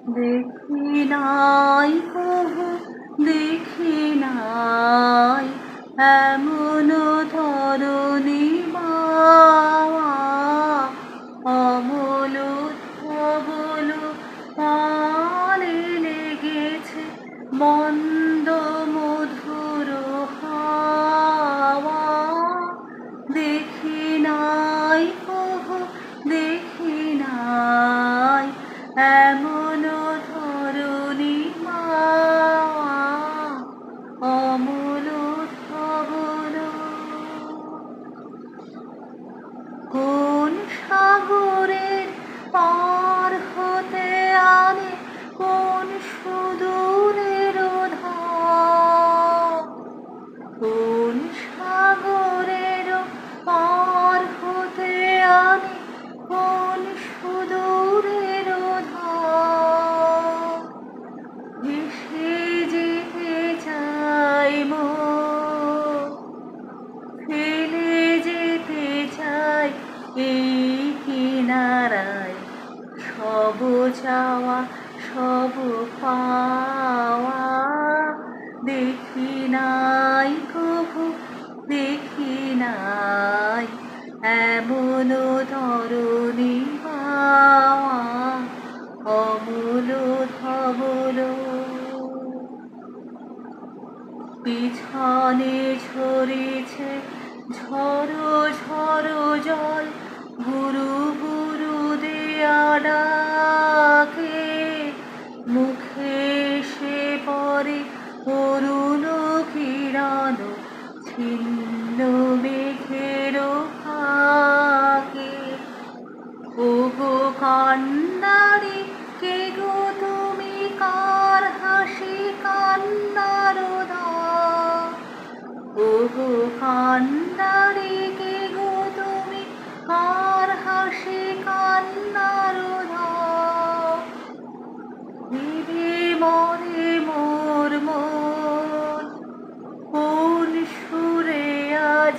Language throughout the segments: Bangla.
দেখি নাই কভু, দেখি নাই এমন ধরণী বাওয়া, অমল ধবল পানে লেগেছে মন্দ মধুর হাওয়া। দেখি নাই কভু, দেখি নাই এমন ধরণী মাওয়া, অমল ধবল। কোন সাগরের পার হতে আনে কোন সুদূরের ধার, কোন সাগরের পার হতে আনে কোন সুদূরের ধার। ভেসে যেতে চাই মন, ফেলে যেতে চাই এই কিনারায়, সব চাওয়া সব পাওয়া। দেখি নাই কভু, দেখি নাই এমন ধরণী বাওয়া, অমল ধবল। পিছনে ঝরেছে ঝড়ো ঝড়ো জল, গুরু গুরু দেয়া ডাকে। মুখে এসে পড়ে করুণ কিরণ, ছিন্ন মেঘের ফাঁকে। ওগো কান্নারি, কে গো তুমি, কার হাসি কান্নার ধার। ওগো কান্নারি, কে গো তুমি, কার হাসি কান্নার ধার। ভেবে মরে মোর মন, কোন সুরে আজ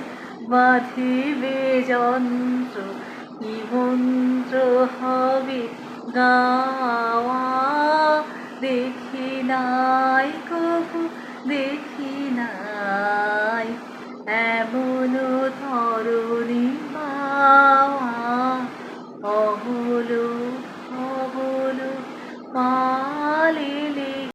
বাঁধিবে যন্ত্র, কি মন্ত্র হবে গাওয়া। দেখি নাই কভু, দেখি